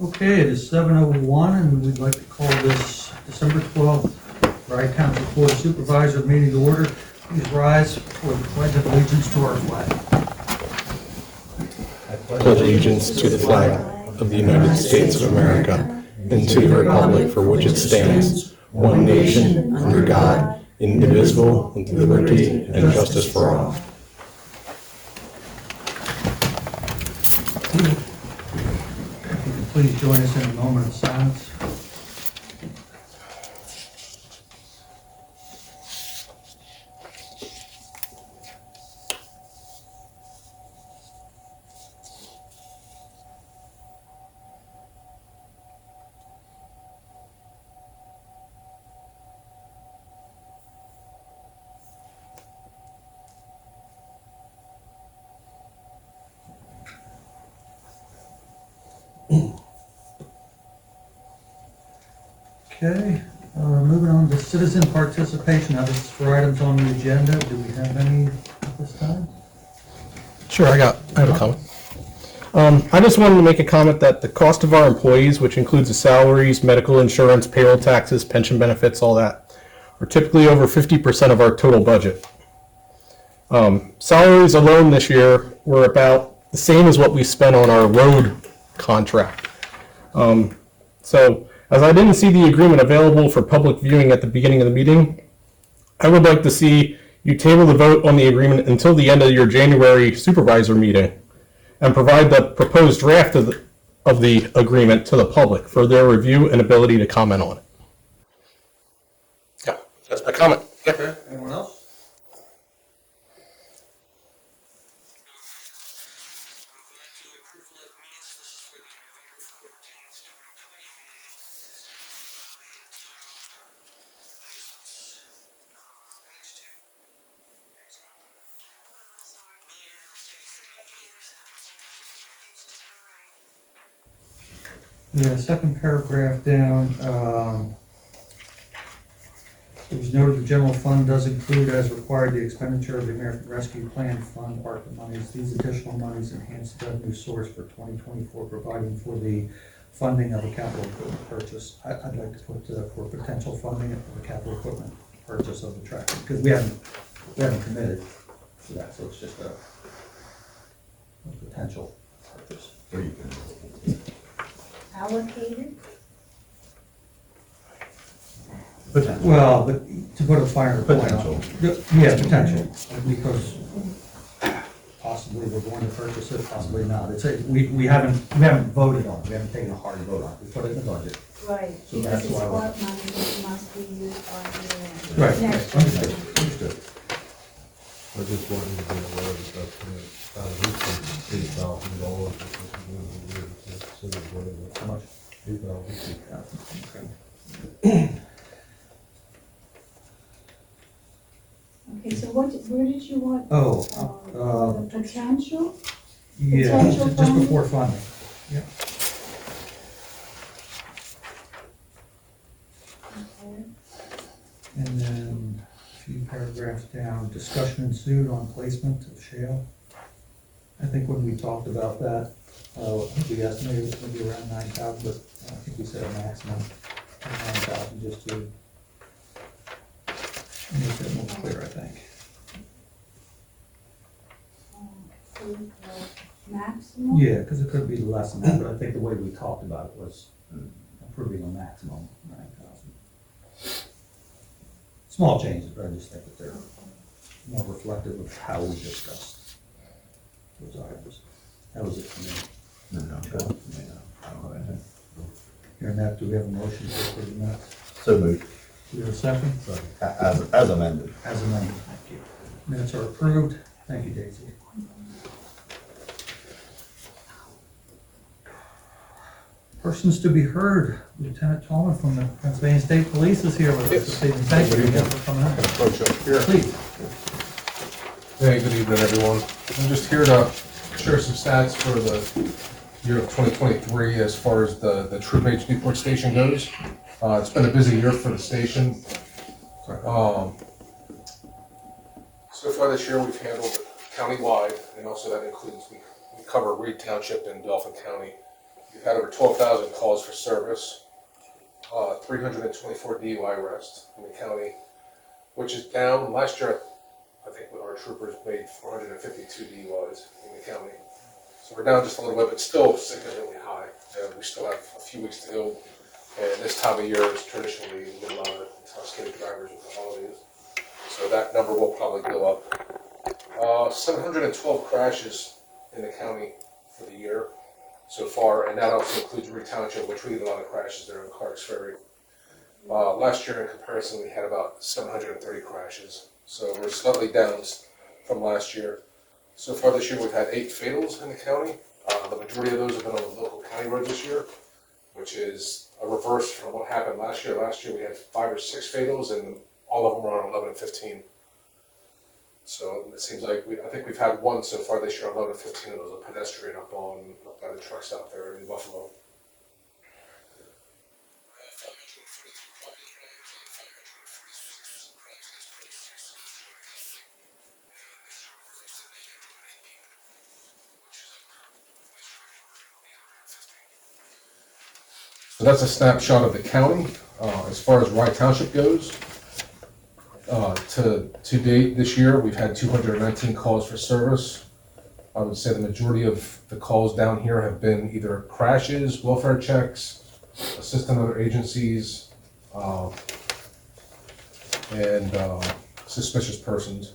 Okay, it is 7:01, and we'd like to call this December 12th Rye Township Board of Supervisor Meeting to order. Please rise for the Pledge of Allegiance to our flag. I pledge allegiance to the flag of the United States of America and to the republic for which it stands, one nation, under God, indivisible, with liberty and justice for all. If you could please join us in a moment of silence. Okay, moving on to citizen participation. Now, this is for items on the agenda. Do we have any at this time? Sure, I have a comment. I just wanted to make a comment that the cost of our employees, which includes the salaries, medical insurance, payroll taxes, pension benefits, all that, are typically over 50% of our total budget. Salaries alone this year were about the same as what we spent on our road contract. So, as I didn't see the agreement available for public viewing at the beginning of the meeting, I would like to see you table the vote on the agreement until the end of your January supervisor meeting and provide the proposed draft of the agreement to the public for their review and ability to comment on it. Yeah, that's my comment. Yeah. Okay, anyone else? Yeah, second paragraph down, it was noted the general fund does include as required the expenditure of the American Rescue Plan Fund ARPA monies. These additional monies enhance the revenue source for 2024, providing for the funding of a capital equipment purchase. I'd like to put for potential funding of the capital equipment purchase of the tractor, because we haven't committed to that, so it's just a potential purchase. Allocated? Well, but to put a finer point on it. Yeah, potential, because possibly we're going to purchase it, possibly not. We haven't voted on it, we haven't taken a hard vote on it, we put it in the budget. Right, So because that's it's why what money that must be used on the end. Right, Next. understood. I just wanted to be aware that that's $8,000. How much? $8,000. Okay. Okay, so where did you want? Oh, The potential? yeah, Potential just funding? before funding. Yeah. Okay. And then a few paragraphs down, discussion ensued on placement of shale. I think when we talked about that, I think we estimated it was gonna be around 9,000, but I think we said a maximum of 9,000 just to make it more clear, I think. So, maximum? Yeah, because it could be less than that, but I think the way we talked about it was approving a maximum 9,000. Small changes, but I just think that they're more reflective of how we discussed those items. That was it for me. I don't know anything. Hearing that, do we have a motion to approve the minutes? So moved. Do we have a second? As amended. As amended, thank you. Minutes are approved. Thank you, Daisy. Persons to be heard. Lieutenant Tallman from the Pennsylvania State Police is here with us this evening. Thank you again for coming out. Approach up here. Please. Hey, good evening, everyone. I'm just here to share some stats for the year of 2023 as far as the Troop H Newport station goes. It's been a busy year for the station. So far this year, we've handled it countywide, and also that includes, we cover Rye Township and Dauphin County. We've had over 12,000 calls for service, 324 DUI arrests in the county, which is down. Last year, I think our troopers made 452 DUIs in the county. So we're down just a little bit, but still significantly high. And we still have a few weeks to go. And this time of year is traditionally we get a lot of intoxicated drivers with the holidays. So that number will probably go up. 712 crashes in the county for the year so far, and that also includes Rye Township, which we get a lot of crashes there in Clark's Ferry. Last year in comparison, we had about 730 crashes. So we're slightly down from last year. So far this year, we've had 8 fatals in the county. The majority of those have been on the local county roads this year, which is a reverse from what happened last year. Last year, we had 5 or 6 fatals, and all of them were on 11 and 15. So it seems like I think we've had one so far this year on 11 and 15 of those, a pedestrian up by the truck stop there in Buffalo. So that's a snapshot of the county. As far as Rye Township goes, to date this year, we've had 219 calls for service. I would say the majority of the calls down here have been either crashes, welfare checks, assisting other agencies, and suspicious persons.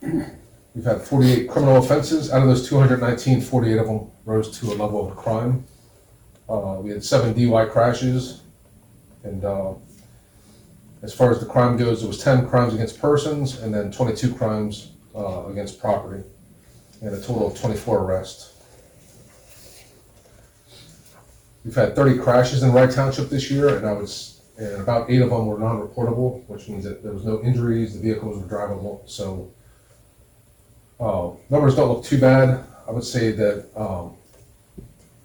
We've had 48 criminal offenses. Out of those 219, 48 of them rose to a level of crime. We had 7 DUI crashes, and as far as the crime goes, it was 10 crimes against persons and then 22 crimes against property, and a total of 24 arrests. We've had 30 crashes in Rye Township this year, and about 8 of them were non-reportable, which means that there was no injuries, the vehicles were drivable. So numbers don't look too bad. I would say that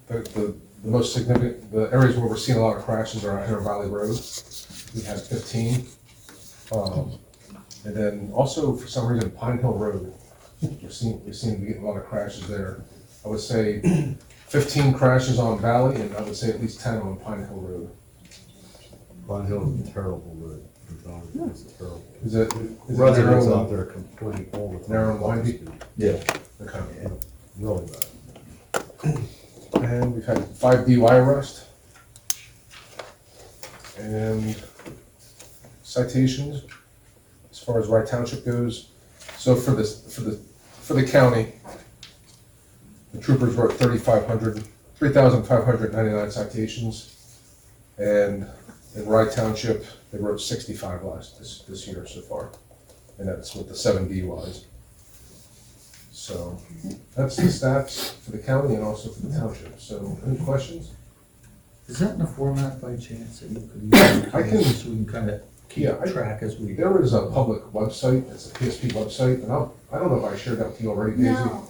the most significant, the areas where we're seeing a lot of crashes are out here on Valley Road. We had 15. And then also, for some reason, Pine Hill Road, we seem to be getting a lot of crashes there. I would say 15 crashes on Valley, and I would say at least 10 on Pine Hill Road. Pine Hill is a terrible road. It's terrible. Is it Residents narrow, out there complaining all the time. narrow and windy? Yeah, Okay. really bad. And we've had 5 DUI arrests and citations as far as Rye Township goes. So for the county, the troopers wrote 3,599 citations, and in Rye Township they wrote 65 this year so far, and that's with the 7 DUIs. So that's the stats for the county and also for the township. So any questions? Is that in the format by chance that you could use? I can- So we can kind of keep Yeah, track as we. There is a public website, it's a PSP website, and I don't know if I shared that with you already, Daisy. No.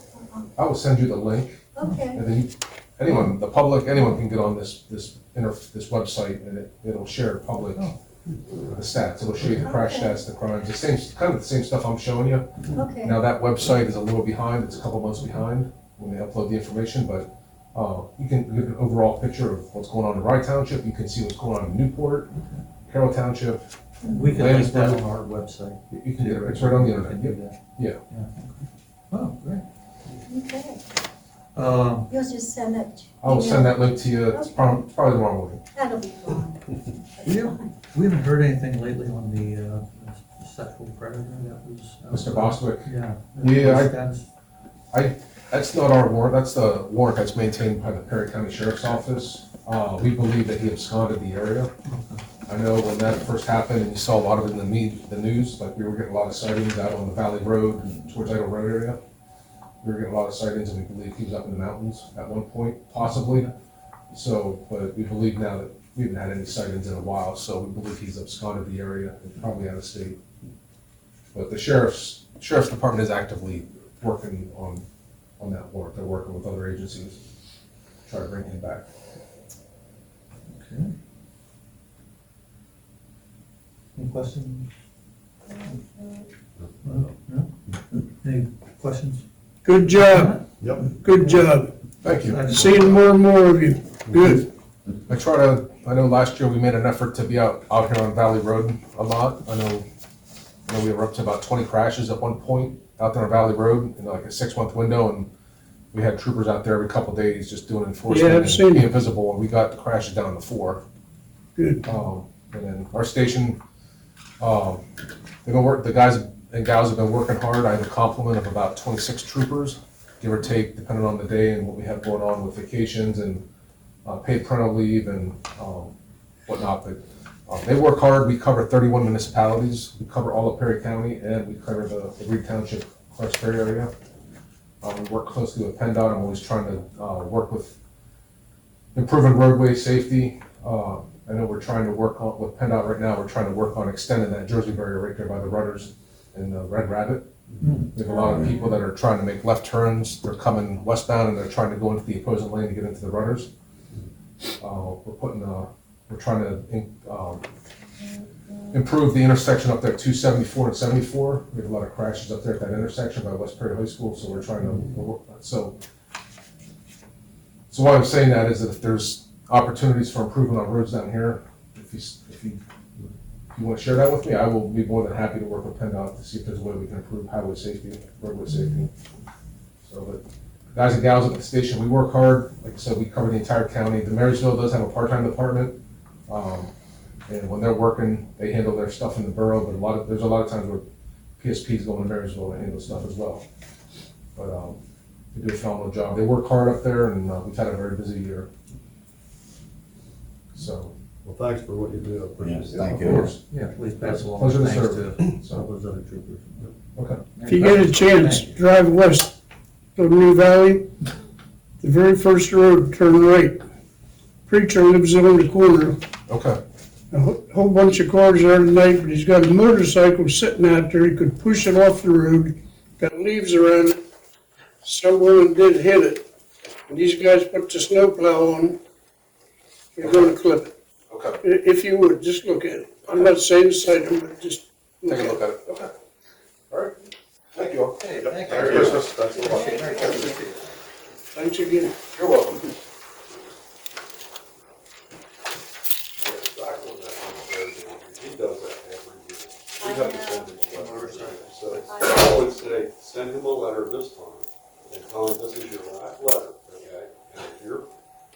I will send you the link, Okay. and then anyone, the public, anyone can get on this website, and it'll share public the stats. It'll show you the crash Okay. stats, the crimes, kind of the same stuff I'm showing you. Okay. Now, that website is a little behind, it's a couple months behind when they upload the information, but you can get an overall picture of what's going on in Rye Township. You can see what's going on in Newport, Carroll Township. We can link that Lansburg. on our website. You can get it, it's right on the We can internet. do that. Yeah. Oh, great. Okay. Um, You'll just send that. I will send that link to you, it's probably tomorrow morning. That'll be fine. we haven't heard anything lately on the sexual predator that was. Mr. Bostwick? Yeah. Yeah, That's- That's not our warrant, that's the warrant that's maintained by the Perry County Sheriff's Office. We believe that he absconded the area. I know when that first happened, and you saw a lot of it in the news, like we were getting a lot of sightings out on the Valley Road and towards Idle Road area. We were getting a lot of sightings, and we believe he was up in the mountains at one point, possibly. So, but we believe now that we haven't had any sightings in a while, so we believe he's absconded the area and probably out of state. But the sheriff's department is actively working on that warrant. They're working with other agencies to try to bring him back. Okay. Any questions? No? Any questions? Good job, Yep. good job. Thank you. Seeing more and more of you. Good. I know last year we made an effort to be out here on Valley Road a lot. I know we were up to about 20 crashes at one point out there on Valley Road in like a 6-month window, and we had troopers out there every couple days just doing enforcement Yeah, I've and seen being it. visible, and we got the crashes down to 4. Good. And then our station, the guys and gals have been working hard. I have a complement of about 26 troopers, give or take, depending on the day and what we have going on with vacations and paid parental leave and whatnot. But they work hard. We cover 31 municipalities. We cover all of Perry County, and we cover the Rye Township Perry area. We work closely with PennDOT. I'm always trying to work with improving roadway safety. I know we're trying to work on, with PennDOT right now, we're trying to work on extending that Jersey barrier right there by the Rudders and the Red Rabbit. We have a lot of people that are trying to make left turns. They're coming westbound and they're trying to go into the opposing lane to get into the Rudders. We're trying to improve the intersection up there, 274 and 74. We have a lot of crashes up there at that intersection by West Perry High School, so we're trying to work. So why I'm saying that is that if there's opportunities for improvement on roads down here, if you want to share that with me, I will be more than happy to work with PennDOT to see if there's a way we can improve highway safety, roadway safety. So, but guys and gals at the station, we work hard. Like I said, we cover the entire county. The Marysville does have a part-time department, and when they're working, they handle their stuff in the borough. But there's a lot of times where PSPs go to Marysville and handle stuff as well. But they do a phenomenal job. They work hard up there, and we've had a very busy year. So, Well, thanks for what you do. I appreciate it. Yes, thank of you. course. Yeah, please pass along Pleasure to thanks serve. to all those other troopers. Okay. If you get a chance, drive west to New Valley, the very first road, turn right. Preacher lives on the corner. Okay. A whole bunch of cars there tonight, but he's got a motorcycle sitting out there. He could push it off the road, got leaves around it. Someone did hit it. And these guys put the snowplow on. They're gonna clip it. Okay. If you would, just look at it. I'm not saying to cite them, but just Take a look look at at it. Okay. All right. Thank you all. Hey, thank you. Merry Christmas. Thanks a lot. it. Thanks again. You're welcome. He does that every year. We have to send him a letter. So I would say, send him a letter this time and tell him this is your last letter, okay? And if your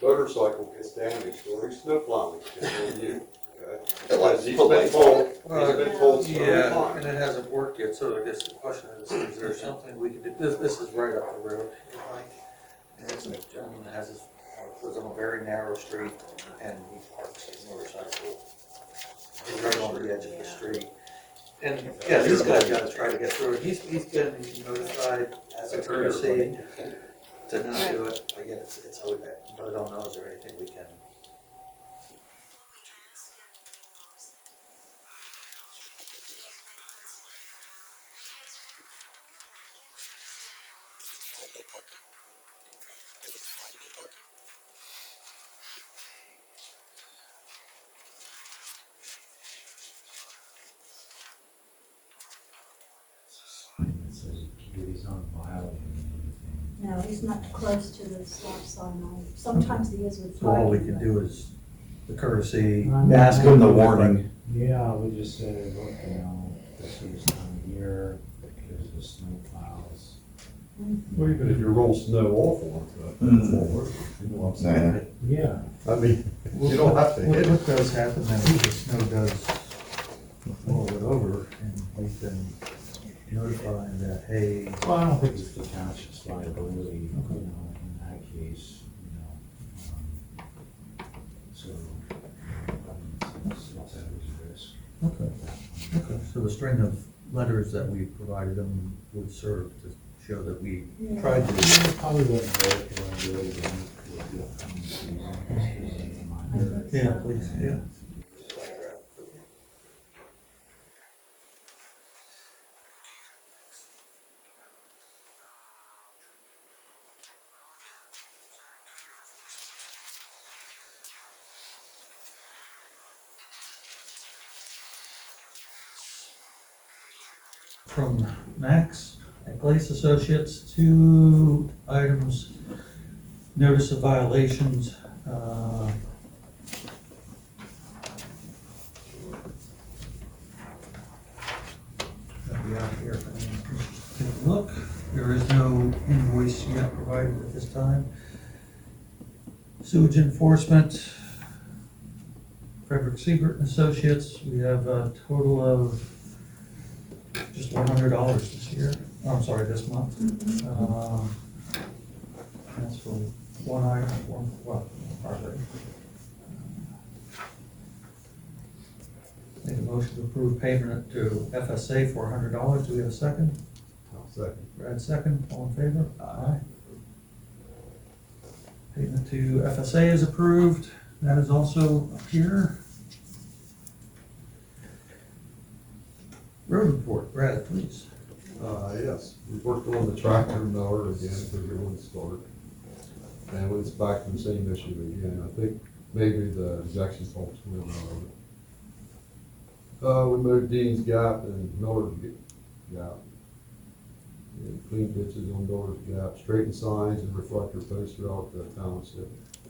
motorcycle gets damaged during snow plowing, it's on you, okay? Because he's been told so many Yeah, times. and it hasn't worked yet, so I guess the question is there something we can do? This is right up the road, Mike. And it's a gentleman that has his, lives on a very narrow street, and he parks his motorcycle right on the edge of the street. And, yeah, these guys gotta try to get through it. He's been notified as a courtesy to not do it. I guess it's so bad, but I don't know, is there anything we can? No, he's not close to the stop sign. Sometimes he is with. So all we can do is the courtesy. Ask him the warning. Yeah, we just say, look, you know, this is time of year, there's the snow plows. Well, even if you roll snow off on it, you know what I'm saying? Yeah. I mean, you don't have to hit it. What does happen then if the snow does blow it over and we've been notifying that, hey, Well, I don't think it's the township's liability, you know, in that case, you know. So, it's at his risk. okay, so the string of letters that we provided them would serve to show that we tried to. Yeah, probably wouldn't hurt if I do it again with the upcoming season, just as a reminder. Yeah, please, yeah. From Max at Glace Associates, 2 items Notice of violations, that'll be out here for anyone to take a look. There is no invoice yet provided at this time. Sewage enforcement, Frederick Siebert and Associates, we have a total of just $100 this year. Oh, I'm sorry, this month. That's for one item, property. Make a motion to approve payment to FSA for $100. Do we have a second? I'll second. Brad, second. All in favor? Aye. Payment to FSA is approved. That is also up here. Road report, Brad, please. Yes, we worked on the tractor mower again, because it wouldn't start. And it's back to the same issue again. I think maybe the injection pump's going on. We moved Dean's Gap and Miller's Gap. And cleaned ditches on Miller's Gap, straightened signs and reflector posts throughout the township.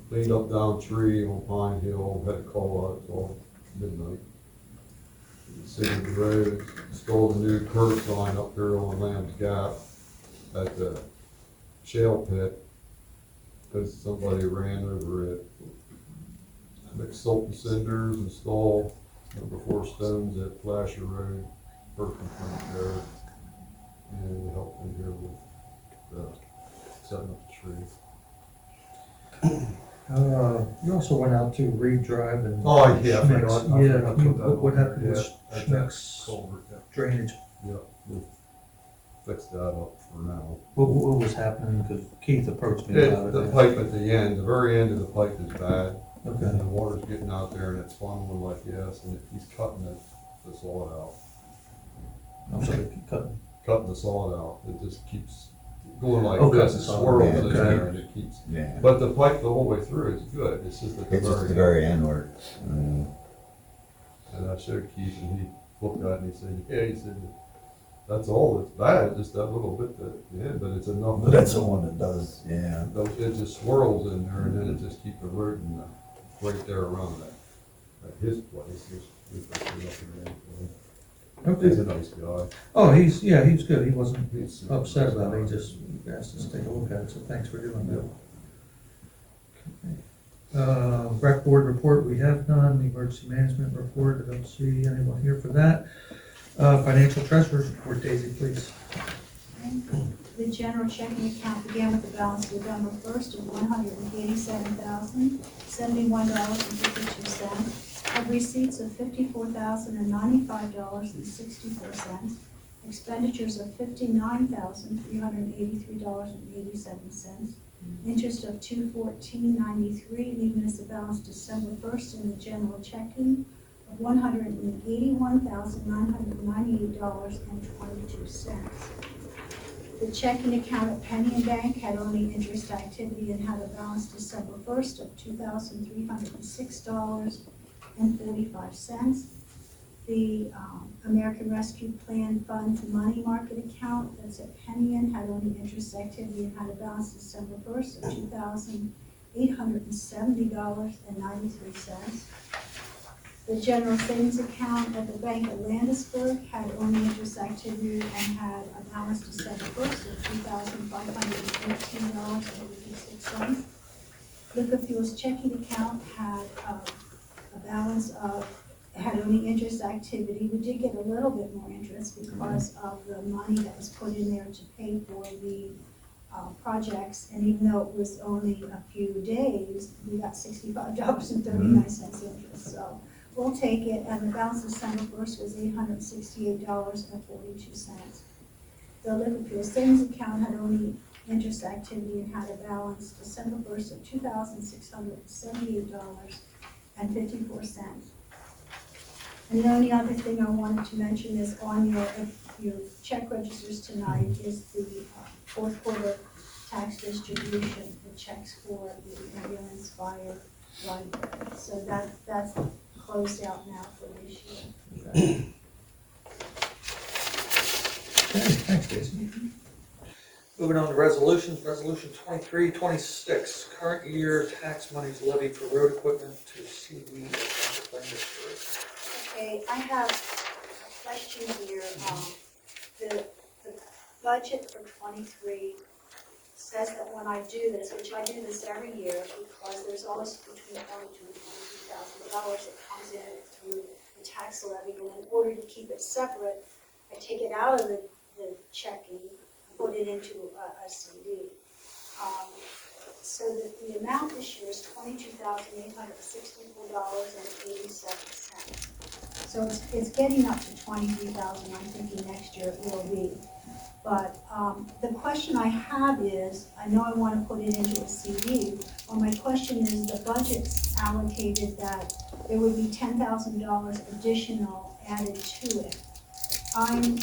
Cleaned up down tree on Pine Hill, had a call out till midnight. City Road, installed a new curb sign up there on Lamb's Gap at the shale pit, because somebody ran over it. Mixed salt and cinders, installed number 4 stones at Flasher Road, first complaint there. And we helped them here with setting up the tree. You also went out to Reed Drive and. Oh, yeah, I Schmick's. forgot. Yeah, I put that what on happened there, with yeah, at that Schmick's culvert, yeah. drainage? Yeah, we fixed that up for now. What was happening? Because Keith approached me about it. The pipe at the end, the very end of the pipe is bad. Okay. And the water's getting out there and it's funneling like this, and he's cutting the sod out. I'm sorry, keep cutting. Cutting the sod out, it just keeps going like Oh, this, cutting it the sod. swirls Yeah, in okay. there and it keeps. Yeah, But the pipe the whole way through is good, it's just at the it's just very the end. very end where it's, And I showed Keith and he looked at it and he said, yeah, he said, that's all that's bad, just that little bit at the end, but it's enough. but that's the one that does, yeah. It just swirls in there and then it just keeps eroding right there around that, at his place. We put it up again. He's a nice guy. Oh, he's good. He wasn't He's upset about it. He just asked us to take a look at it, so thanks for doing that. Okay. Rec board report, we have none. The emergency management report, I don't see anyone here for that. Financial treasurer's report, Daisy, please. The general checking account began with a balance November 1st of $187,071.52. Have receipts of $54,095.64. Expenditures of $59,383.87. Interest of $214.93, leaving us a balance December 1st in the general checking of $181,998.22. The checking account at Penny and Bank had only interest activity and had a balance December 1st of $2,306.45. The American Rescue Plan Fund money market account that's at Penny and had only interest activity and had a balance December 1st of $2,870.93. The general savings account at the bank at Landisburg had only interest activity and had a balance December 1st of $2,518.86. Liquor Fuels checking account had a balance of, had only interest activity. We did get a little bit more interest because of the money that was put in there to pay for the projects, and even though it was only a few days, we got $65.39 interest, so we'll take it, and the balance December 1st was $868.42. The Liquor Fuel savings account had only interest activity and had a balance December 1st of $2,678.54. And the only other thing I wanted to mention is on your check registers tonight is the fourth quarter tax distribution, the checks for the ambulance, fire, library. So that's closed out now for this year. Okay, thanks, Jason. Moving on to resolutions, resolution 2326, current year tax monies levied for road equipment to CD expenditures. Okay, I have a question here. The budget for 23 says that when I do this, which I do this every year, because there's always between $22,000 and $23,000 that comes in through the tax levy, and in order to keep it separate, I take it out of the checking, put it into a CD. So the amount this year is $22,864.87. So it's getting up to $23,000. I'm thinking next year it will be. But the question I have is, I know I want to put it into a CD. Well, my question is, the budget's allocated that there would be $10,000 additional added to it. I'm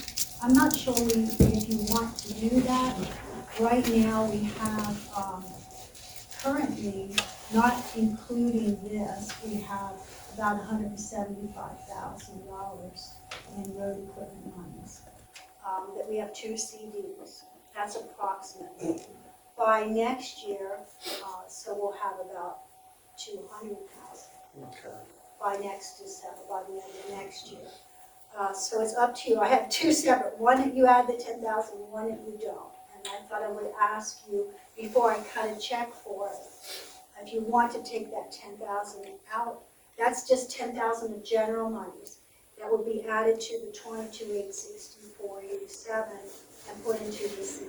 not sure if you want to do that. Right now, we have currently, not including this, we have about $175,000 in road equipment monies. That we have 2 CDs. That's approximately. By next year, so we'll have about 200,000. Okay. By next December, by the end of next year. So it's up to you. I have 2 separate, one that you add the 10,000, one that you don't. And I thought I would ask you, before I cut a check for it, if you want to take that 10,000 out, that's just 10,000 of general monies. That would be added to the 22,864.87 and put into the CD.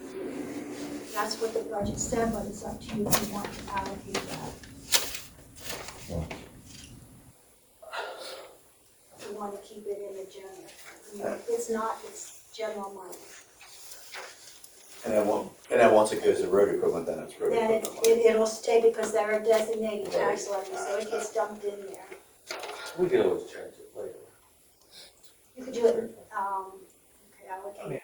That's what the budget said, but it's up to you if you want to allocate that. If you want to keep it in the general. I mean, it's not, it's general money. And then once it goes to road equipment, then it's road Then equipment. it'll stay because they're a designated tax levy, so it gets dumped in there. We can always change it later. You could do it, okay, allocate.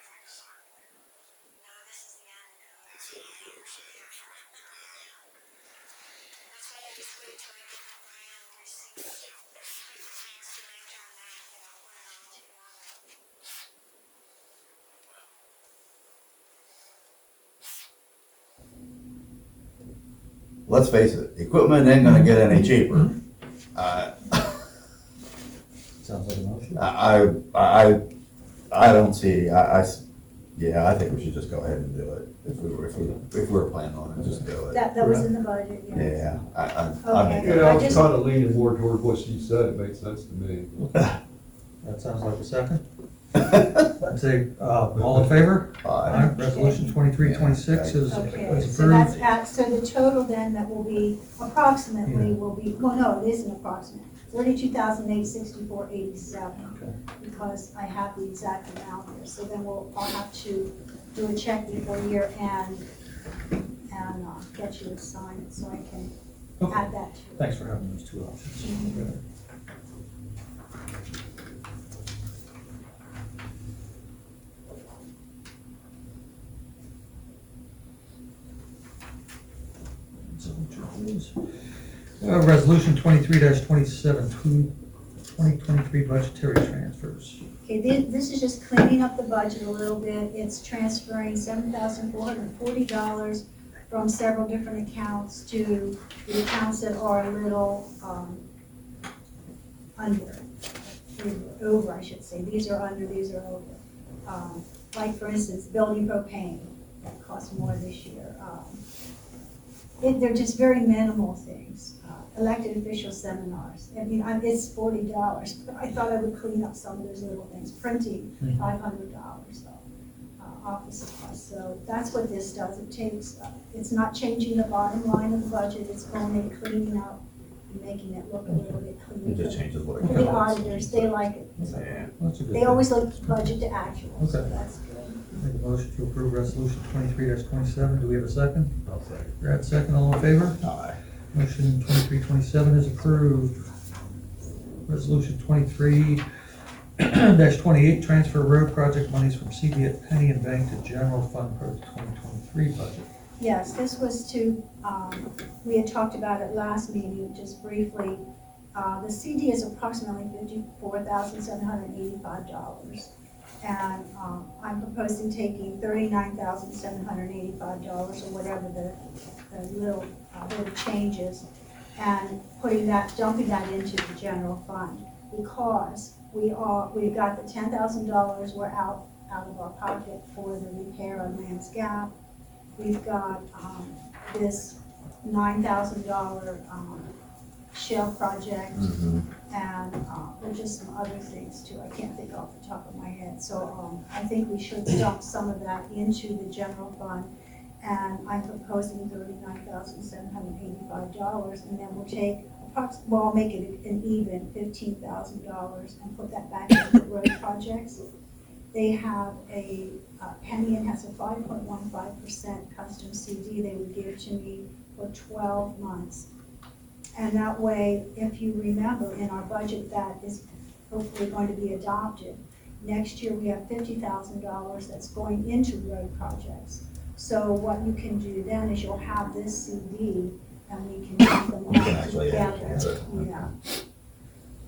Let's face it, equipment ain't gonna get any cheaper. Sounds like a motion. I don't see, yeah, I think we should just go ahead and do it. If we were planning on it, just do it. That was in the budget, yes. Yeah, Okay. Yeah, I I was just- kind of leaning more toward what she said, it makes sense to me. That sounds like a second. I'd say, all in favor? Aye. Resolution 2326 is Okay, is so that's approved. so the total then that will be approximately will be, well, no, it isn't approximate, $32,864.87. Okay. Because I have the exact amount there, so then I'll have to do a check before year end and get you to sign it so I can add that to it. Thanks for having those 2 options. Resolution 23-27, 2023 budgetary transfers. Okay, this is just cleaning up the budget a little bit. It's transferring $7,440 from several different accounts to the accounts that are a little over, I should say. These are under, these are over. Like for instance, building propane, that costs more this year. They're just very minimal things. Elected official seminars. I mean, it's $40, but I thought I would clean up some of those little things. Printing, $500 though. Office supplies. So that's what this does. It takes, it's not changing the bottom line of the budget. It's only cleaning up and making it look a little bit cleaner. It just changes what it For the costs. auditors, they like it. So Yeah. That's a good they thing. always look budget to actual, so Okay. that's good. Make a motion to approve resolution 23-27. Do we have a second? I'll say. Brad, second. All in favor? Aye. Motion 2327 is approved. Resolution 23-28, transfer road project monies from CD at Penny and Bank to general fund for the 2023 budget. Yes, this was to, we had talked about it last meeting, just briefly. The CD is approximately $54,785. And, I'm proposing taking $39,785 or whatever the little bit of changes and dumping that into the general fund. Because we've got the $10,000 we're out of our pocket for the repair on Lamb's Gap. We've got, this $9,000, shell project. And there's just some other things too, I can't think off the top of my head. So I think we should dump some of that into the general fund. And I'm proposing $39,785, and then we'll take I'll make it an even $15,000 and put that back into road projects. They have Pennian has a 5.15% custom CD they would give to me for 12 months. And that way, if you remember, in our budget that is hopefully going to be adopted, next year we have $50,000 that's going into road projects. So what you can do then is you'll have this CD and we can put them all together. Yeah.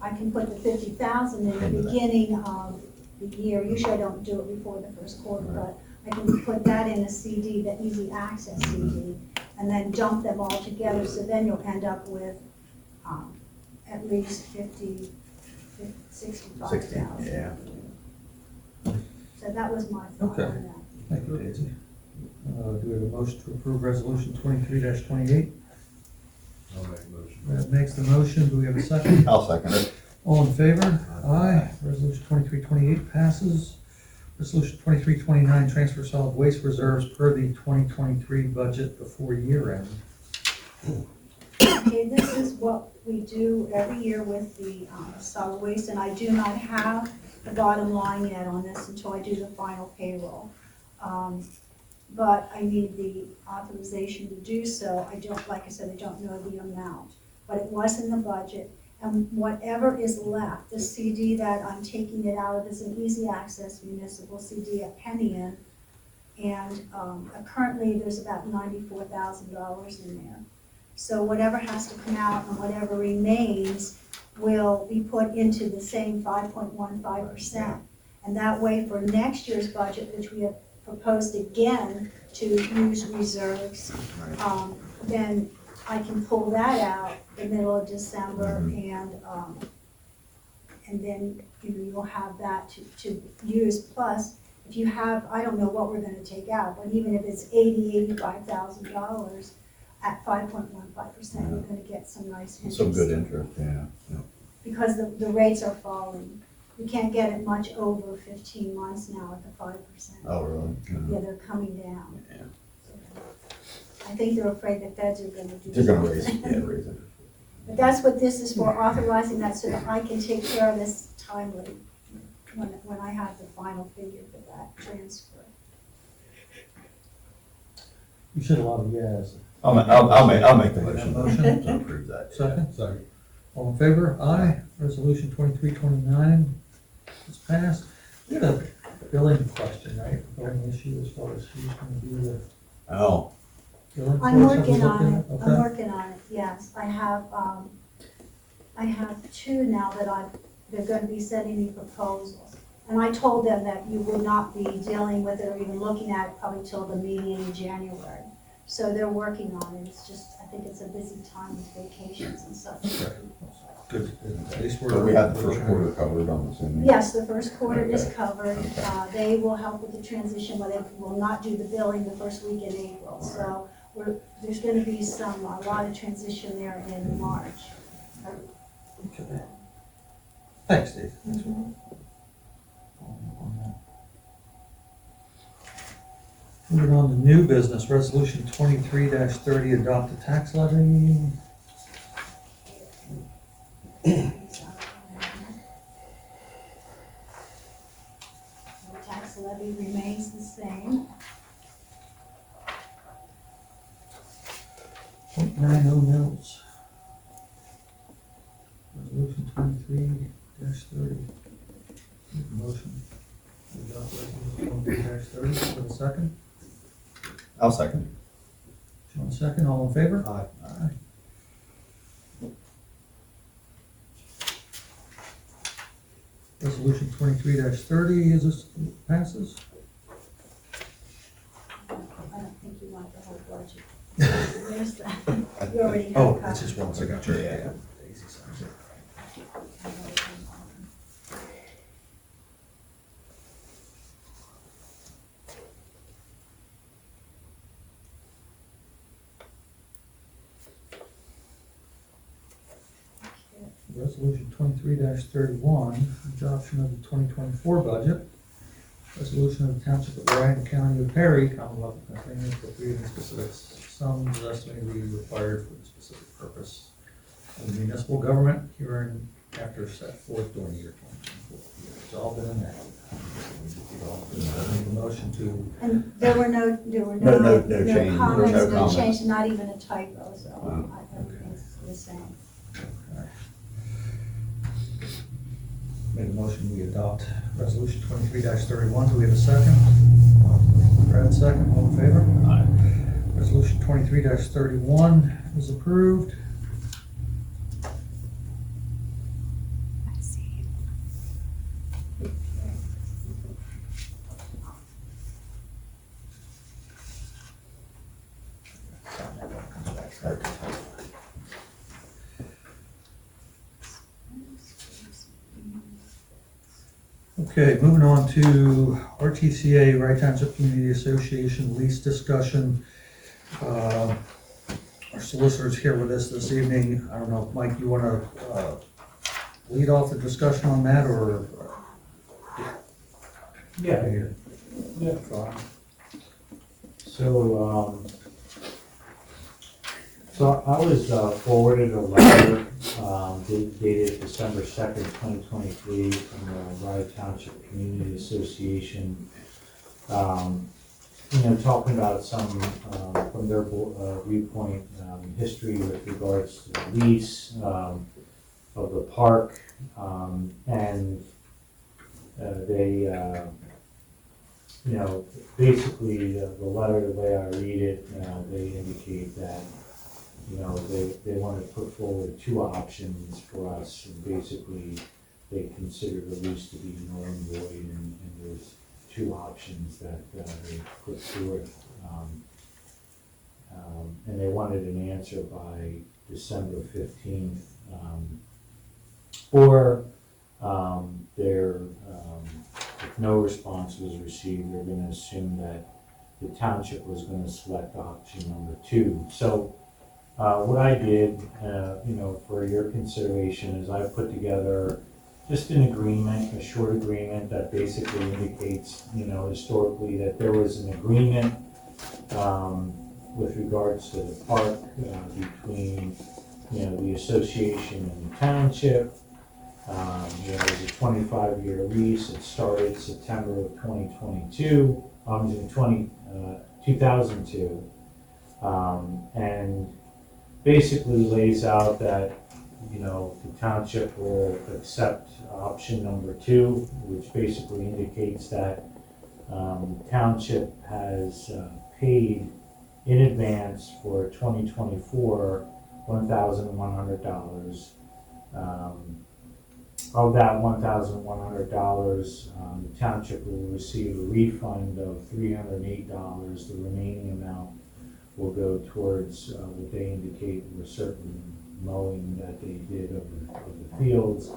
I can put the 50,000 in the beginning of the year. Usually I don't do it before the first quarter, but I can put that in a CD, the easy access CD, and then dump them all together. So then you'll end up with at least 65,000. Yeah. So that was my thought Okay. on that. Thank you, Daisy. Do we have a motion to approve resolution 23-28? I'll make a motion. Brad makes the motion. Do we have a second? I'll second it. All in favor? Aye. Resolution 23-28 passes. Resolution 23-29, transfer solid waste reserves per the 2023 budget before year end. Okay, this is what we do every year with the solid waste, and I do not have the bottom line yet on this until I do the final payroll. But I need the authorization to do so. I don't, like I said, I don't know the amount, but it was in the budget. And whatever is left, the CD that I'm taking it out of is an easy access municipal CD at Pennian. And currently there's about $94,000 in there. So whatever has to come out and whatever remains will be put into the same 5.15%. And that way for next year's budget, which we have proposed again to use reserves, then I can pull that out the middle of December and then you'll have that to use. Plus, if you have, I don't know what we're gonna take out, but even if it's $85,000 at 5.15%, you're gonna get some nice interest. Some good interest, yeah. Because the rates are falling. You can't get it much over 15 months now at the 5%. Oh, really? Yeah, they're coming down. Yeah. I think they're afraid the feds are gonna do They're gonna something. raise it. But that's what this is for, authorizing that so that I can take care of this timely when I have the final figure for that transfer. You said a lot of yes. I'll make the motion Motion? to approve that. Second? Second. All in favor? Aye. Resolution 23-29 is passed. We had a billing question, right? Billing issue as far as who's gonna do the Oh, billing. I'm for us. Have we working looked on at it, Okay. I'm working on it, yes. I have two now that they're gonna be sending me proposals. And I told them that you would not be dealing with it or even looking at it probably till the meeting in January. So they're working on it, it's just, I think it's a busy time with vacations and such. Good. At least we're. so we have the first quarter covered, I'm assuming? Yes, the first quarter is Okay. covered. They will help with the transition, but they will not do the billing the first week in April. So there's gonna be a lot of transition there in March. Okay. Thanks, Dave. Moving on to new business, resolution 23-30, adopt a tax levy. The tax levy remains the same. 0.90 mils. Resolution 23-30. Motion. to adopt resolution 23-30, for a second. I'll second. John second, all in favor? Aye. Aye. Resolution 23-30 is this passes? I don't think you want the whole budget. There's the, you already have a Oh, copy. it's just one signature, yeah. Daisy signs it. Resolution 23-31, adoption of the 2024 budget. Resolution of the Township of Rye and County of Perry, Commonwealth of Pennsylvania, appropriating specific sums estimated to be required for the specific purpose of the municipal government herein after set forth during the year 2024. It's all been enacted. Make a motion to, And there were no No change, comments, no no comment. change, not even a typo, so Wow. everything's the same. make a motion we adopt resolution 23-31. Do we have a second? Brad, second. All in favor? Aye. Resolution 23-31 is approved. Okay, moving on to RTCA, Rye Township Community Association lease discussion. Our solicitor's here with us this evening. I don't know, if Mike, you want to lead off the discussion on that, or? Yeah. Yeah. Fine. So I was forwarded a letter dated December 2nd, 2023 from the Rye Township Community Association, talking about some, from their viewpoint, history with regards to the lease of the park, and they, basically, the letter, the way I read it, they indicate that, they want to put forward two options for us, and basically, they consider the lease to be null and void, and there's two options that they put forth. And they wanted an answer by December 15th, or if no response was received, they're gonna assume that the township was gonna select option number 2. So what I did, for your consideration is I put together just an agreement, a short agreement that basically indicates, historically that there was an agreement with regards to the park between, the association and the township. It was a 25-year lease. It started September of 2002, 2002, and basically lays out that, the township will accept option number 2, which basically indicates that the township has paid in advance for 2024 $1,100. Of that $1,100, the township will receive a refund of $308. The remaining amount will go towards what they indicate were certain mowing that they did of the fields.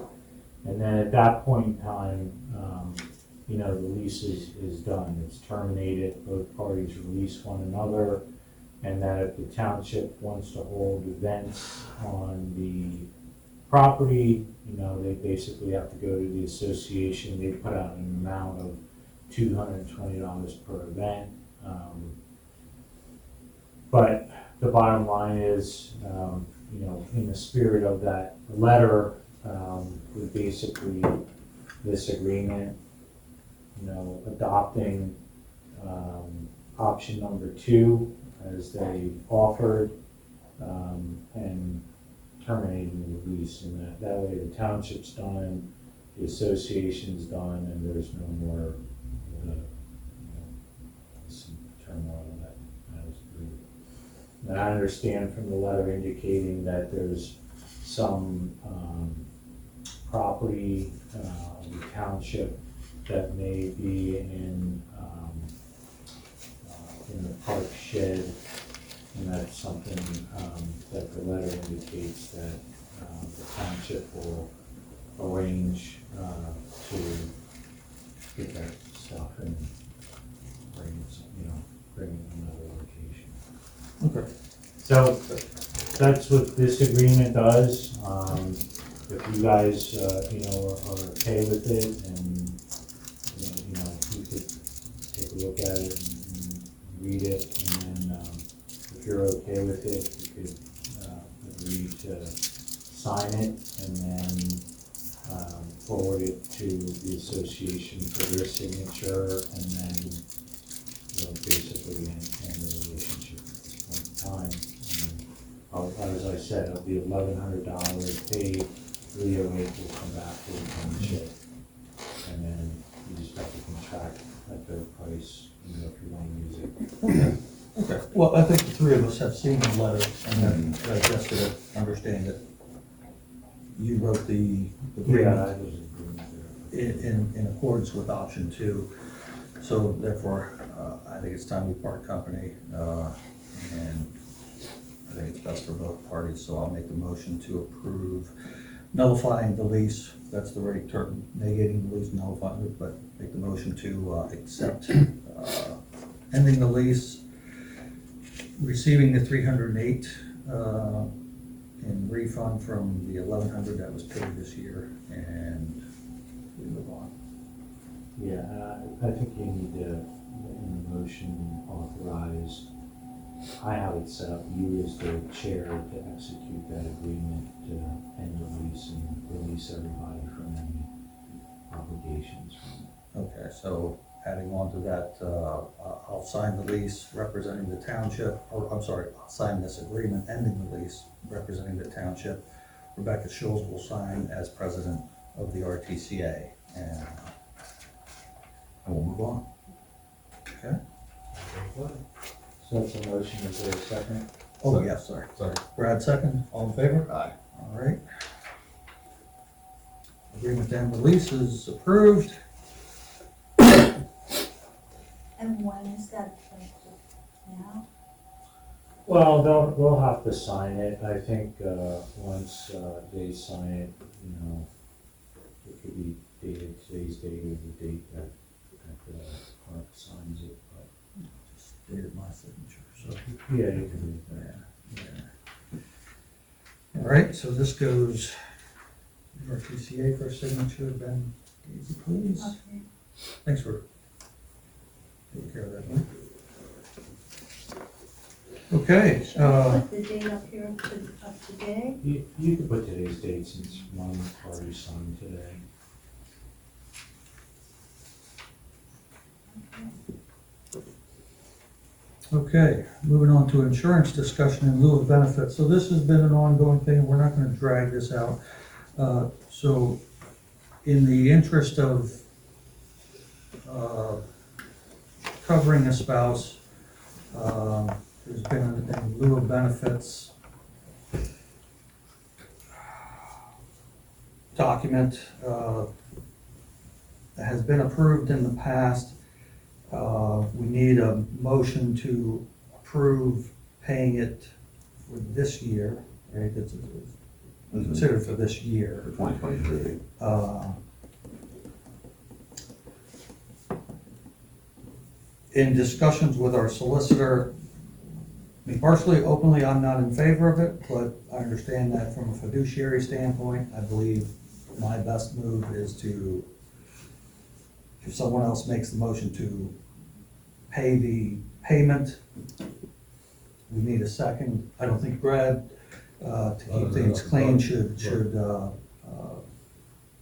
And then at that point in time, the lease is done. It's terminated. Both parties release one another. And that if the township wants to hold events on the property, they basically have to go to the association. They put out an amount of $220 per event. But the bottom line is, in the spirit of that letter, we basically, this agreement, adopting option number 2 as they offered, and terminating the lease, and that way the township's done, the association's done, and there's no more some turmoil that was agreed. And I understand from the letter indicating that there's some property, the township that may be in the park shed, and that's something, that the letter indicates that, the township will arrange, to get that stuff and bring it, bring it to another location. Okay. So that's what this agreement does. If you guys, are okay with it, and, you could take a look at it and read it, and then, if you're okay with it, you could, agree to sign it, and then, forward it to the association for their signature, and then, basically end the relationship at this point in time. And, as I said, of the $1,100 paid, Leue will come back to the township, and then you just have to contract at their price, if you want to use it. Okay, well, I think the three of us have seen the letter and have digested it, understand it. You wrote the agreement I was agreeing there. in accordance with option 2. So therefore, I think it's time we part company, and I think it's best for both parties, so I'll make the motion to approve nullifying the lease. That's the right term, negating the lease, nullifying it, but make the motion to accept ending the lease, receiving the $308 in refund from the $1,100 that was paid this year, and we move on. Yeah, I think you need to, in the motion, authorize, I have it set up, you as the chair to execute that agreement to end the lease and release everybody from any obligations from it. Okay, so adding on to that, I'll sign the lease representing the township, or I'm sorry, I'll sign this agreement ending the lease representing the township. Rebecca Schulze will sign as president of the RTCA, and we'll move on. Okay? So that's a motion, is there a second? Oh, yes, sorry. Sorry. Brad, second. All in favor? Aye. All right. Agreement to end the lease is approved. And when is that, like, now? Well, they'll have to sign it, I think, once, they sign it, it could be dated, today's date or the date that clerk signs it, but. Just dated my signature, so. Yeah, you can do that. Yeah. All right, so this goes, RTCA for signature, Ben, Daisy, please. Okay. Thanks for taking care of that, Mike. Okay, Should I put the date up here up today? You can put today's date since one party signed today. okay, moving on to insurance discussion in lieu of benefits. So this has been an ongoing thing, we're not gonna drag this out. So in the interest of covering a spouse, there's been in lieu of benefits document that has been approved in the past. We need a motion to approve paying it for this year, right? It's considered for this year. For 2023. In discussions with our solicitor, I mean, partially, openly, I'm not in favor of it, but I understand that from a fiduciary standpoint, I believe my best move is to, if someone else makes the motion to pay the payment, we need a second. I don't think Brad, to keep things clean, should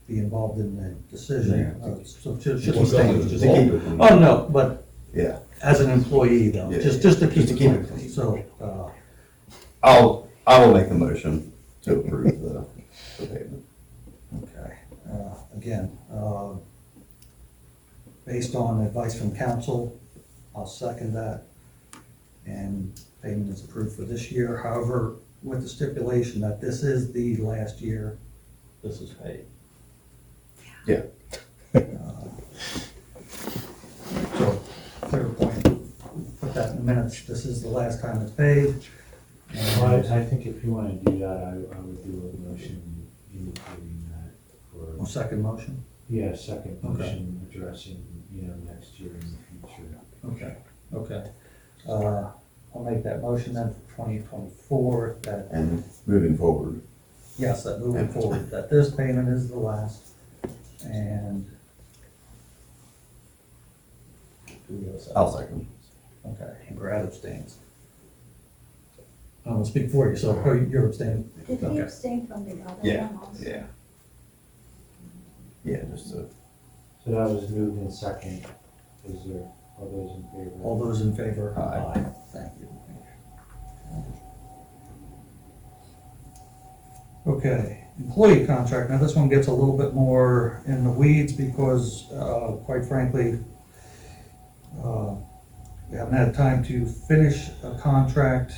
be involved in the decision. So should Well, stay. just to keep it clean. Oh, no, but Yeah, as an employee though, Yeah, just to keep it clean. So, I will make the motion to approve the payment. okay, again, based on advice from council, I'll second that. And payment is approved for this year, however, with the stipulation that this is the last year this is paid. Yeah. So, clear point, put that in the minutes, this is the last time it's paid. Well, And I think if you wanna do that, I would do a motion indicating that for, second motion? yeah, second Okay. motion addressing, next year and the future. Okay, okay. I'll make that motion then for 2024, that, And moving forward, yes, that moving forward, that this payment is the last, and. Do we have a second? I'll second. Okay, and Brad abstains. I'm gonna speak for you, so you're abstaining. Did he Okay. abstain from the other Yeah, one also? yeah. Yeah, just to, So that was moved in second. Is there, all those in favor? All those in favor? Aye. Thank you. Okay, employee contract, now this one gets a little bit more in the weeds because, quite frankly, we haven't had time to finish a contract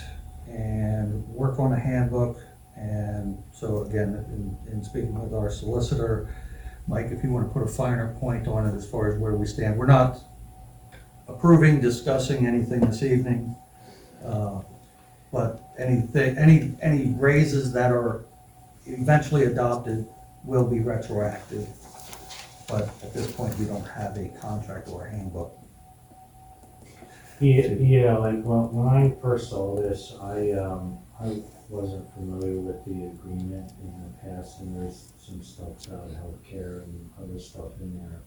and work on a handbook. And so again, in speaking with our solicitor, Mike, if you want to put a finer point on it as far as where we stand, we're not approving, discussing anything this evening. But any raises that are eventually adopted will be retroactive. But at this point, we don't have a contract or a handbook. Yeah, like when I first saw this, I wasn't familiar with the agreement in the past, and there's some stuff about healthcare and other stuff in there.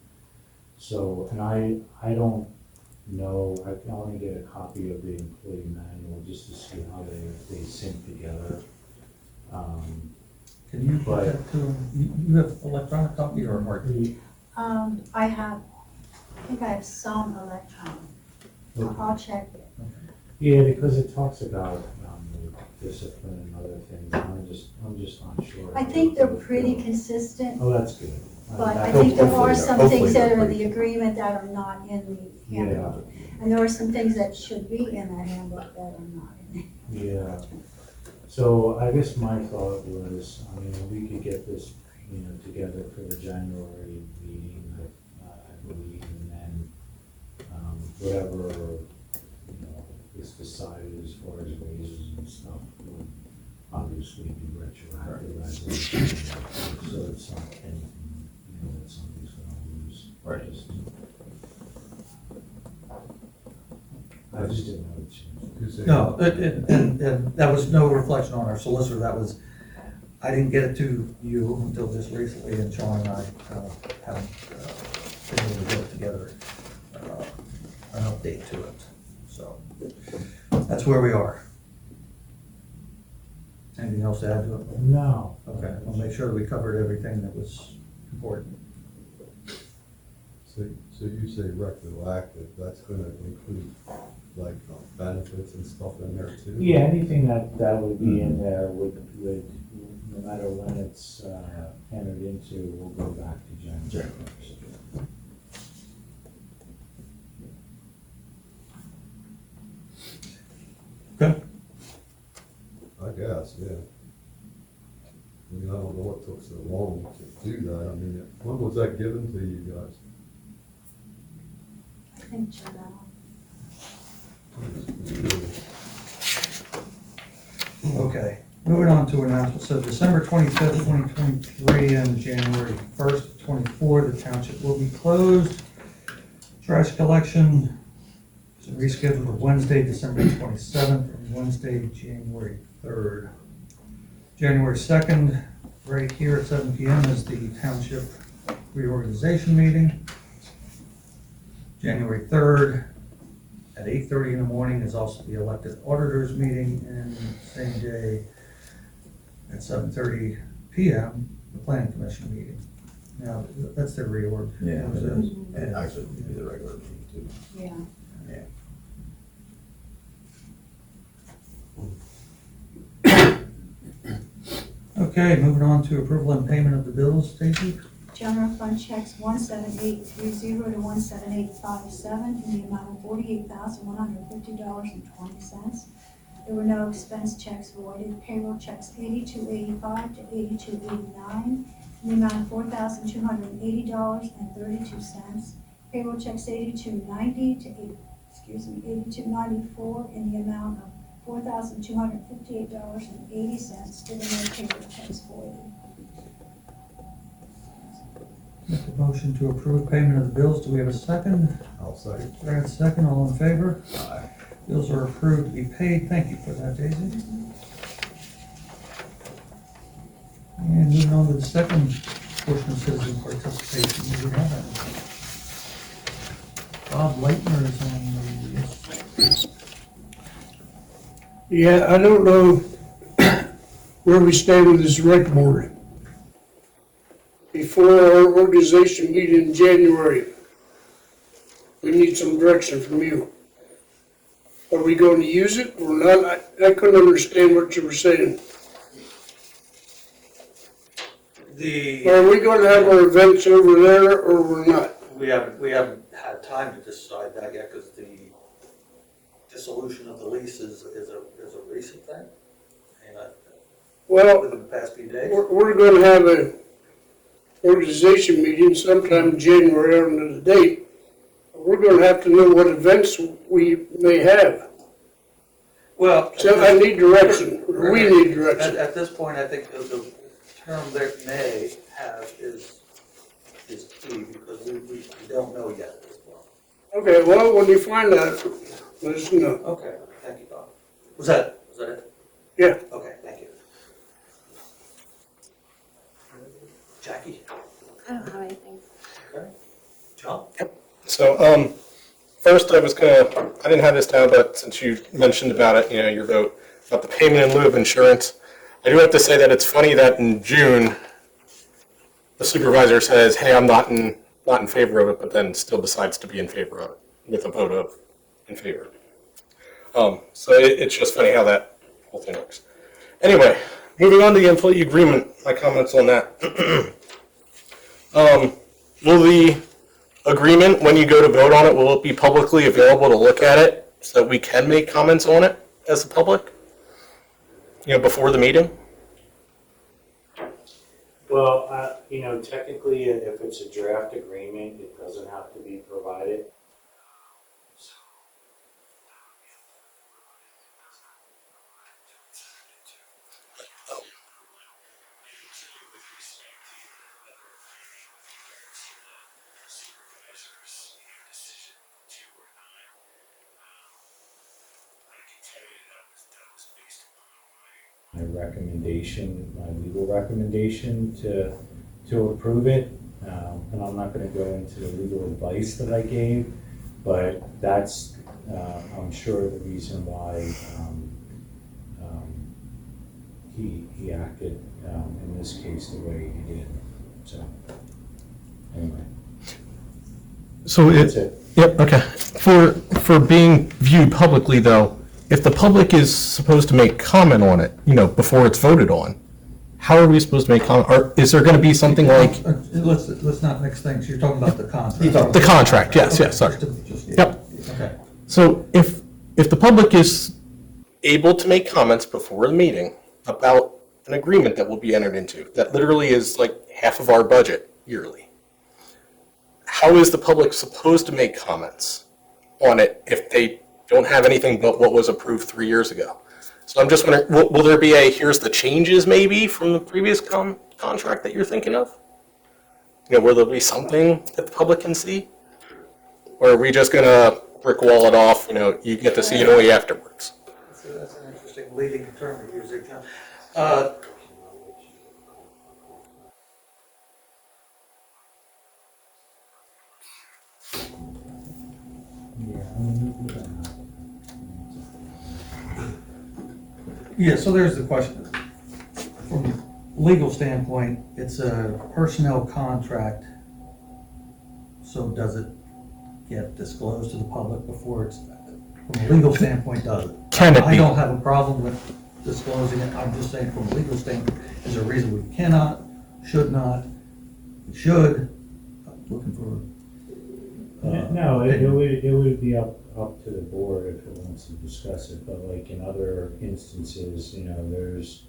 So, and I don't know, I can only get a copy of the employee manual just to see how they sync together. Can you put But- that to, you have electronic copy or hard? I think I have some electronic. I'll check it. Yeah, because it talks about discipline and other things, and I'm just not sure. I think they're pretty consistent, Oh, that's good. but I That- think there Hopefully are they're- some hopefully things that they're are in pretty- the agreement that are not in the handbook. And there are some things that should be in that handbook that are not in it. Yeah, so I guess my thought was, we could get this, together for the January meeting, I believe, and then, whatever, is decided as far as raises and stuff would obviously be retroactive as of, so it's not anything, that somebody's gonna lose. Right. I just didn't know the change. You say- No, and that was no reflection on our solicitor, that was, I didn't get it to you until just recently, and Sean and I haven't been able to put together an update to it, so that's where we are. Anything else to add to it? No. Okay, we'll make sure we covered everything that was important. So you say retroactive, that's gonna include like benefits and stuff in there too? Yeah, anything that would be in there would, no matter when it's entered into, will go back to January. Okay. I guess, yeah. I don't know what took so long to do that. When was that given to you guys? I think July. Okay, moving on to announcements. So December 25th, 2023 and January 1st, 24, the township will be closed. Trash collection is rescheduled for Wednesday, December 27th, and Wednesday, January 3rd. January 2nd, right here at 7 PM is the township reorganization meeting. January 3rd, at 8:30 in the morning is also the elected auditors meeting, and same day at 7:30 PM, the planning commission meeting. Now, that's their reorg. yeah, it Those is. are- And actually, it'd be the regular meeting too. Yeah. Yeah. Okay. Okay, moving on to approval and payment of the bills, Stacy. General fund checks 17830 to 17857 in the amount of $48,150.20. There were no expense checks voided. Payroll checks 8285 to 8289 in the amount of $4,280.32. Payroll checks 8290 to 8294 in the amount of $4,258.80. There were no payroll checks voided. Make a motion to approve payment of the bills. Do we have a second? I'll say. Brad, second. All in favor? Aye. Bills are approved to be paid. Thank you for that, Daisy. And moving on to the second portion of citizen participation. Do we have anything? Bob Lightner is on the list. Yeah, I don't know where we stand with this rec board. Before our organization meet in January, we need some direction from you. Are we going to use it or not? I couldn't understand what you were saying. Are we going to have our events over there or we're not? We haven't had time to decide that yet, because the dissolution of the lease is a recent thing. And Well, within the past few days. we're going to have an organization meeting sometime in January, I don't know the date. We're going to have to know what events we may have. Well, So I need direction, or we need direction. at this point, I think the term that may have is key, because we don't know yet at this point. Okay, well, when you find out, let us know. Okay, thank you, Bob. Was that it? Yeah. Okay, thank you. Jackie? I don't have anything. Okay. John? So, first I didn't have this down, but since you mentioned about it, your vote about the payment in lieu of insurance, I do have to say that it's funny that in June, the supervisor says, hey, I'm not in favor of it, but then still decides to be in favor of it with a vote of in favor. So it's just funny how that whole thing works. Anyway, moving on to the employee agreement, my comments on that. Will the agreement, when you go to vote on it, will it be publicly available to look at it so that we can make comments on it as the public? Before the meeting? Well, technically, if it's a draft agreement, it doesn't have to be provided. My recommendation, my legal recommendation to approve it, and I'm not going to go into the legal advice that I gave, but that's, I'm sure, the reason why he acted in this case the way he did. So, anyway. So That's it. Yep, okay. For being viewed publicly, though, if the public is supposed to make comment on it, before it's voted on, how are we supposed to make comment? Or is there going to be something like Let's not mix things. You're talking about the contract. the contract? Yes, sorry. Yep. Okay. So if the public is able to make comments before the meeting about an agreement that will be entered into, that literally is like half of our budget yearly, how is the public supposed to make comments on it if they don't have anything but what was approved 3 years ago? So I'm just wondering, will there be here's the changes maybe from the previous contract that you're thinking of? Will there be something that the public can see? Or are we just going to brick wall it off, you get to see it only afterwards? That's an interesting leading term to use, John. Yeah, so there's the question. From a legal standpoint, it's a personnel contract, so does it get disclosed to the public before it's, from a legal standpoint, does it? Can it I be? don't have a problem with disclosing it, I'm just saying from a legal standpoint, is there a reason we cannot, should not, we should? I'm looking for. No, it would be up to the board if it wants to discuss it, but like in other instances, there's,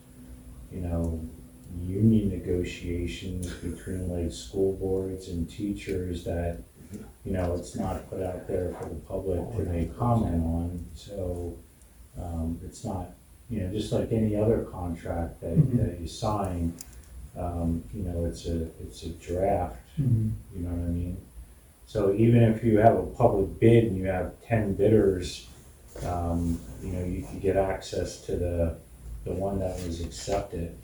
union negotiations between like school boards and teachers that, you know, it's not put out there for the public to make comment on, so, it's not, you know, just like any other contract that you sign, you know, it's a draft, you know what I mean? So even if you have a public bid and you have 10 bidders, you know, you can get access to the one that was accepted,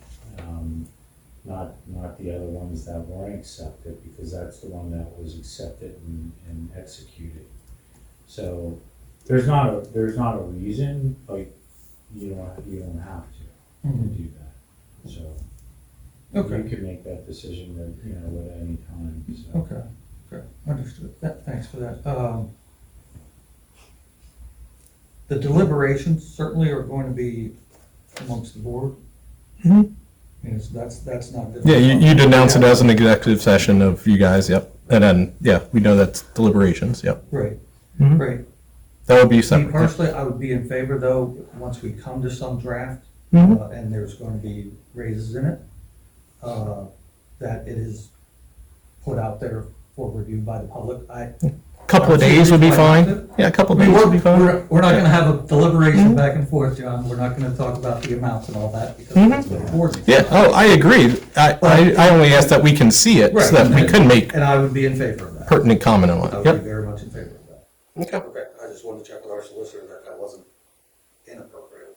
not the other ones that weren't accepted, because that's the one that was accepted and executed. So there's not a reason, but you don't have to do that. So Okay. you can make that decision at, you know, at any time. So. Okay, understood. Thanks for that. The deliberations certainly are going to be amongst the board. Yes, that's not different. Yeah, you'd announce it as an executive session of you guys, yep. And then, yeah, we know that's deliberations, yep. Right, Mhm. right. That would be Me separate. personally, I would be in favor though, once we come to some draft, Mhm. and there's going to be raises in it, that it is put out there for review by the public. Couple of days would be fine. Yeah, a couple of days would be fine. We're not gonna have a deliberation back and forth, John. We're not gonna talk about the amounts and all that, because that's what the board. Yeah, oh, I agree. I only ask that we can see it, so that we can make And I would be in favor of that. pertinent comment on I it. would be Yep. very much in favor of that. Okay. Okay, I just wanted to check with our solicitor that that wasn't inappropriate.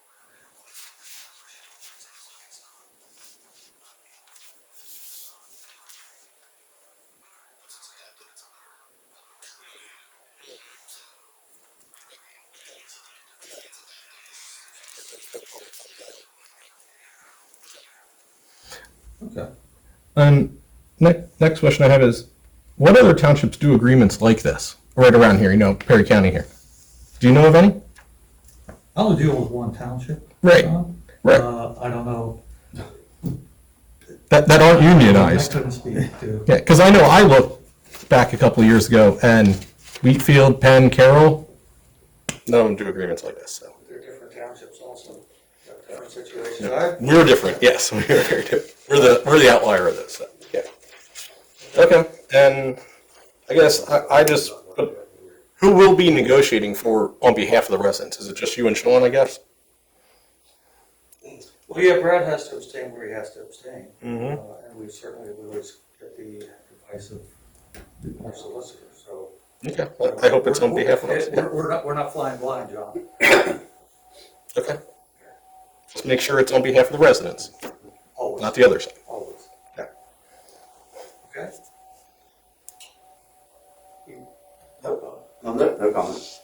Okay. And next question I have is, what other townships do agreements like this? Right around here, you know, Perry County here. Do you know of any? I only deal with one township. Right, John. right. I don't know. That aren't unionized. I couldn't speak to. Yeah, because I know I looked back a couple of years ago, and Wheatfield, Penn, Carroll, none of them do agreements like this. So They're different townships also, got different situations. we're different. Yes, we are very different. We're the outlier of this. So, yeah. Okay, and I guess I just. Who will be negotiating on behalf of the residents? Is it just you and Sean, I guess? Well, yeah, Brad has to abstain where he has to abstain. Mhm. And we certainly would always get the advice of our solicitor, so. Okay, well, I hope it's on behalf of us. Yeah. We're not flying blind, John. Okay. Just make sure it's on behalf of the residents, Always. not the other side. Always. Okay. Okay? No comment.